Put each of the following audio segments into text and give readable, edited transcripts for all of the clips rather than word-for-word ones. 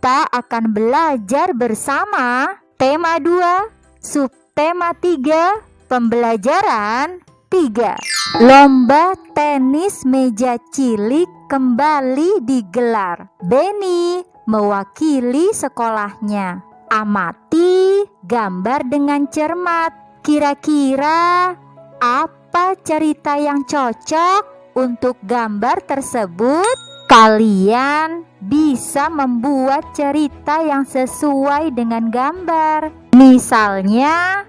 kita akan belajar bersama tema 2, subtema 3, pembelajaran 3. Lomba tenis meja cilik kembali digelar. Benny mewakili sekolahnya. Amati gambar dengan cermat. Kira-kira apa cerita yang cocok untuk gambar tersebut? Kalian bisa membuat cerita yang sesuai dengan gambar. Misalnya,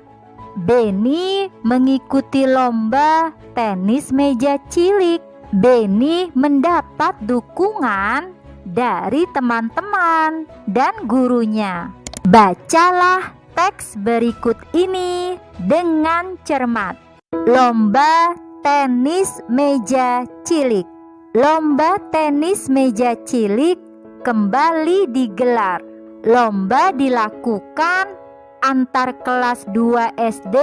Benny mengikuti lomba tenis meja cilik. Benny mendapat dukungan dari teman-teman dan gurunya. Bacalah teks berikut ini dengan cermat. Lomba tenis meja cilik. Lomba tenis meja cilik kembali digelar. Lomba dilakukan antar kelas 2 SD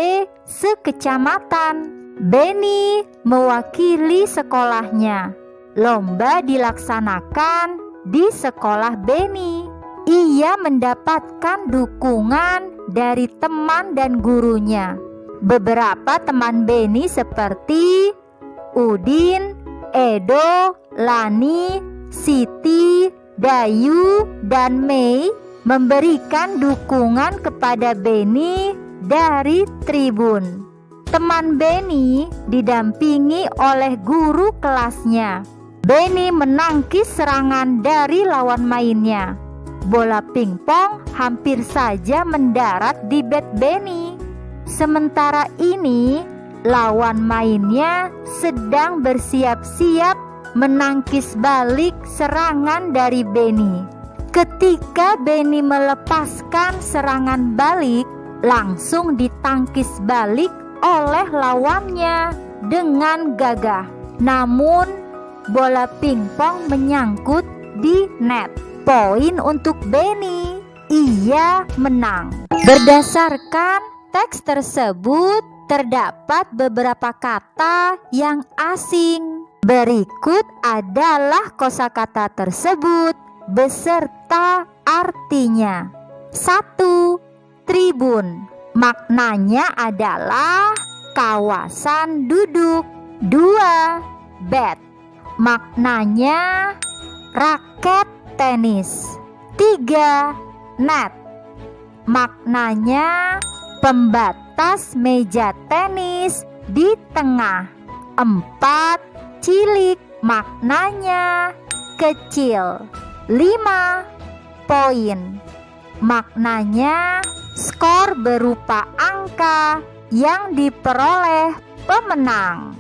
sekecamatan. Benny mewakili sekolahnya. Lomba dilaksanakan di sekolah Benny. Ia mendapatkan dukungan dari teman dan gurunya. Beberapa teman Benny seperti Udin, Edo, Lani, Siti, Dayu, dan Mei memberikan dukungan kepada Benny dari tribun. Teman Benny didampingi oleh guru kelasnya. Benny menangkis serangan dari lawan mainnya. Bola pingpong hampir saja mendarat di bat Benny. Sementara ini, lawan mainnya sedang bersiap-siap menangkis balik serangan dari Benny. Ketika Benny melepaskan serangan balik, langsung ditangkis balik oleh lawannya dengan gagah. Namun, bola pingpong menyangkut di net. Poin untuk Benny. Ia menang. Berdasarkan teks tersebut, terdapat beberapa kata yang asing. Berikut adalah kosakata tersebut beserta artinya. 1. Tribun. Maknanya adalah kawasan duduk. 2. Bat. Maknanya raket tenis. 3. Net. Maknanya pembatas meja tenis di tengah. 4. Cilik. Maknanya kecil. 5. Poin. Maknanya skor berupa angka yang diperoleh pemenang.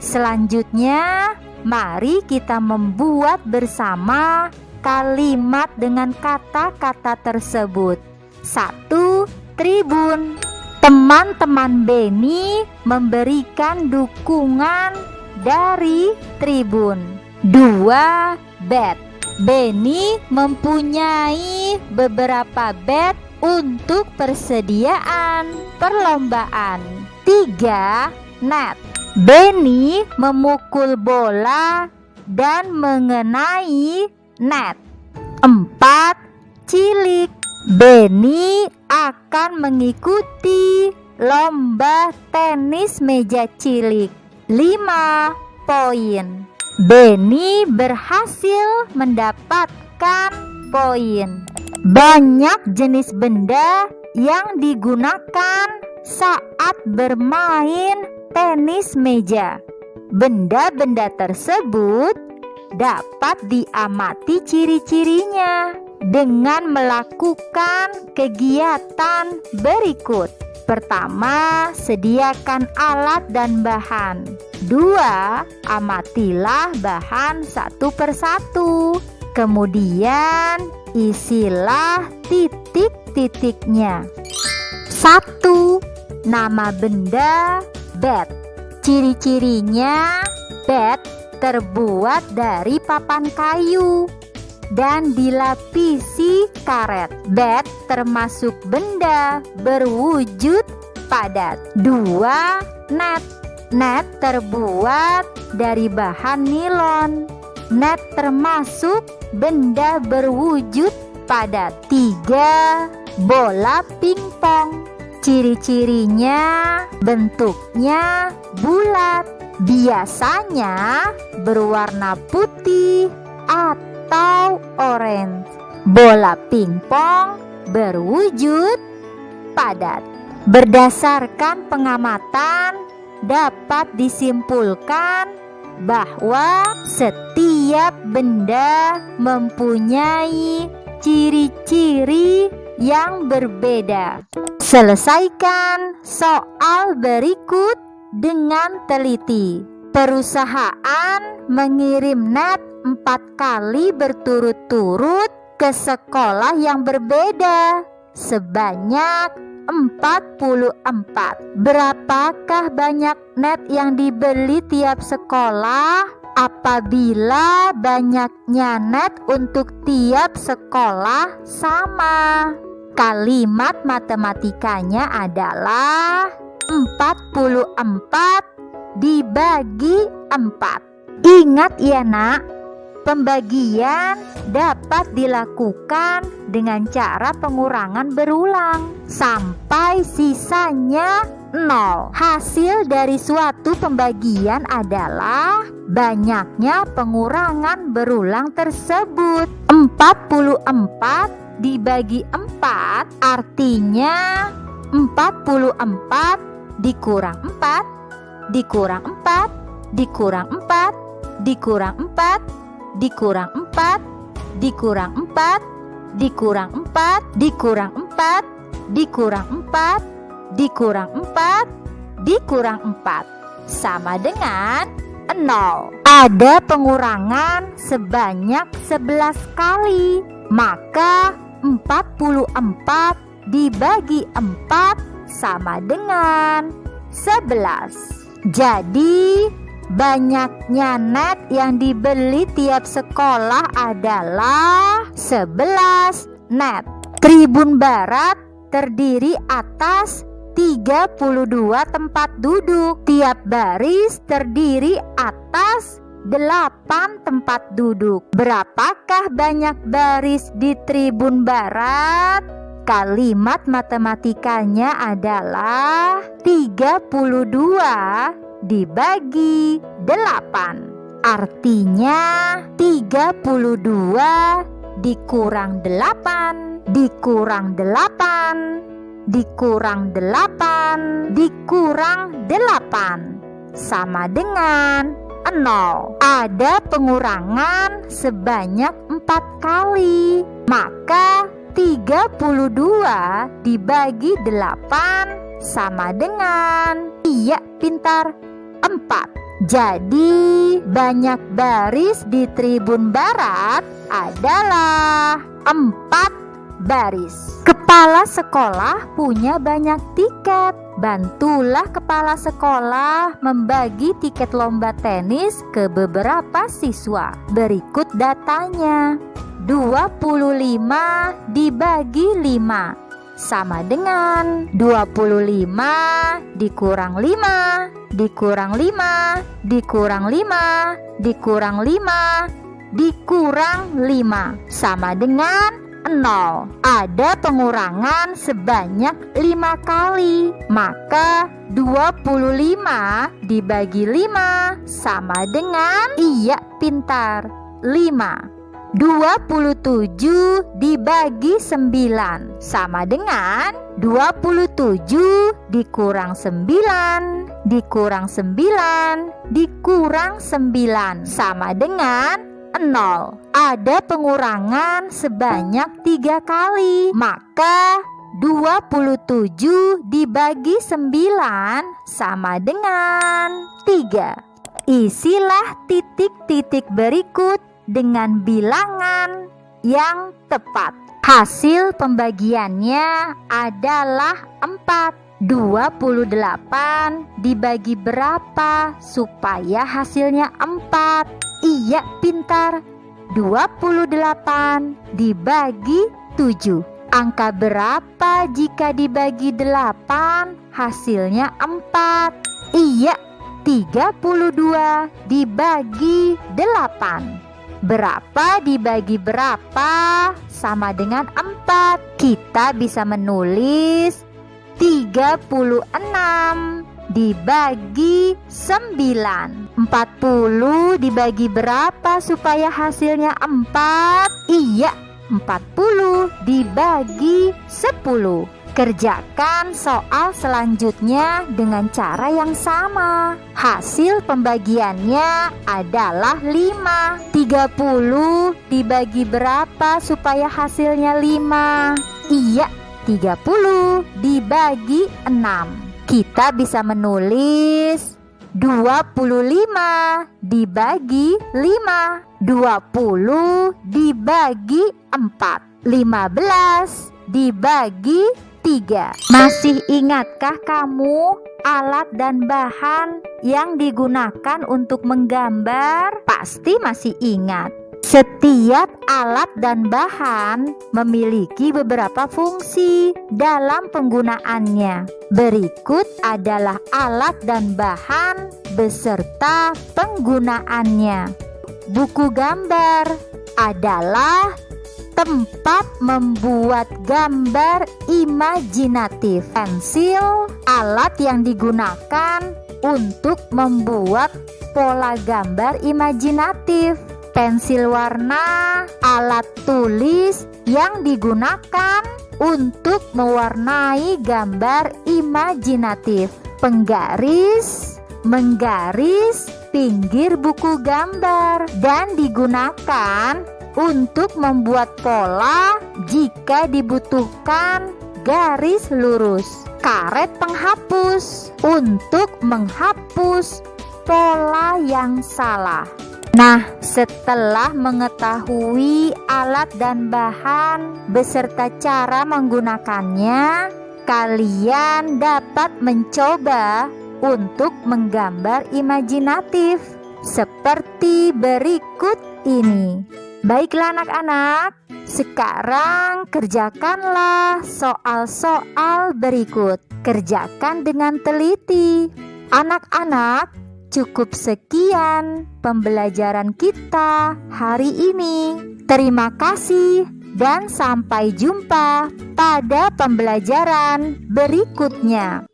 Selanjutnya, mari kita membuat bersama kalimat dengan kata-kata tersebut. 1. Tribun. Teman-teman Benny memberikan dukungan dari tribun. 2. Bat. Benny mempunyai beberapa bat untuk persediaan perlombaan. 3. Net. Benny memukul bola dan mengenai net. 4. Cilik. Benny akan mengikuti lomba tenis meja cilik. 5. Poin. Benny berhasil mendapatkan poin. Banyak jenis benda yang digunakan saat bermain tenis meja. Benda-benda tersebut dapat diamati ciri-cirinya dengan melakukan kegiatan berikut. Pertama, sediakan alat dan bahan. 2. Amatilah bahan satu persatu. Kemudian, isilah titik-titiknya. 1. Nama benda bat. Ciri-cirinya, bat terbuat dari papan kayu dan dilapisi karet. Bat termasuk benda berwujud padat. 2. Net. Net terbuat dari bahan nilon. Net termasuk benda berwujud pada 3 bola pingpong. Ciri-cirinya bentuknya bulat, biasanya berwarna putih atau oranye. Bola pingpong berwujud padat. Berdasarkan pengamatan, dapat disimpulkan bahwa setiap benda mempunyai ciri-ciri yang berbeda. Selesaikan soal berikut dengan teliti. Perusahaan mengirim net 4 kali berturut-turut ke sekolah yang berbeda sebanyak 44. Berapakah banyak net yang dibeli tiap sekolah apabila banyaknya net untuk tiap sekolah sama? Kalimat matematikanya adalah 44 dibagi 4. Ingat ya nak, pembagian dapat dilakukan dengan cara pengurangan berulang sampai sisanya 0. Hasil dari suatu pembagian adalah banyaknya pengurangan berulang tersebut. 44 dibagi 4 artinya 44 dikurang 4 dikurang 4 dikurang 4 dikurang 4 dikurang 4 dikurang 4 dikurang 4 dikurang 4 dikurang 4 dikurang 4 dikurang 4 sama dengan 0. Ada pengurangan sebanyak 11 kali, maka 44 dibagi 4 sama dengan 11. Jadi banyaknya net yang dibeli tiap sekolah adalah 11 net. Tribun Barat terdiri atas 32 tempat duduk. Tiap baris terdiri atas 8 tempat duduk. Berapakah banyak baris di tribun Barat? Kalimat matematikanya adalah 32 dibagi 8. Artinya 32 dikurang 8 dikurang 8 dikurang 8 dikurang 8 sama dengan 0. Ada pengurangan sebanyak 4 kali, maka 32 dibagi 8 sama dengan, iya pintar, 4. Jadi banyak baris di tribun Barat adalah 4 baris. Kepala sekolah punya banyak tiket. Bantulah kepala sekolah membagi tiket lomba tenis ke beberapa siswa. Berikut datanya. 25 dibagi 5 sama dengan 25 dikurang 5 dikurang 5 dikurang 5 dikurang 5 dikurang 5 sama dengan 0. Ada pengurangan sebanyak 5 kali, maka 25 dibagi 5 sama dengan, iya pintar, 5. 27 dibagi 9 sama dengan 27 dikurang 9 dikurang 9 dikurang 9 sama dengan 0. Ada pengurangan sebanyak 3 kali, maka 27 dibagi 9 sama dengan 3. Isilah titik-titik berikut dengan bilangan yang tepat. Hasil pembagiannya adalah 4. 28 dibagi berapa supaya hasilnya 4? Iya pintar. 28 dibagi 7. Angka berapa jika dibagi 8 hasilnya 4? Iya, 32 dibagi 8. Berapa dibagi berapa sama dengan 4. Kita bisa menulis 36 dibagi 9. 40 dibagi berapa supaya hasilnya 4? Iya, 40 dibagi 10. Kerjakan soal selanjutnya dengan cara yang sama. Hasil pembagiannya adalah 5. 30 dibagi berapa supaya hasilnya 5? Iya, 30 dibagi 6. Kita bisa menulis 25 dibagi 5. 20 dibagi 4. 15 dibagi 3. Masih ingatkah kamu alat dan bahan yang digunakan untuk menggambar? Pasti masih ingat. Setiap alat dan bahan memiliki beberapa fungsi dalam penggunaannya. Berikut adalah alat dan bahan beserta penggunaannya. Buku gambar adalah tempat membuat gambar imajinatif. Pensil, alat yang digunakan untuk membuat pola gambar imajinatif. Pensil warna, alat tulis yang digunakan untuk mewarnai gambar imajinatif. Penggaris, menggaris pinggir buku gambar dan digunakan untuk membuat pola jika dibutuhkan garis lurus. Karet penghapus untuk menghapus pola yang salah. Nah, setelah mengetahui alat dan bahan beserta cara menggunakannya, kalian dapat mencoba untuk menggambar imajinatif seperti berikut ini. Baiklah anak-anak, sekarang kerjakanlah soal-soal berikut. Kerjakan dengan teliti. Anak-anak, cukup sekian pembelajaran kita hari ini. Terima kasih dan sampai jumpa pada pembelajaran berikutnya.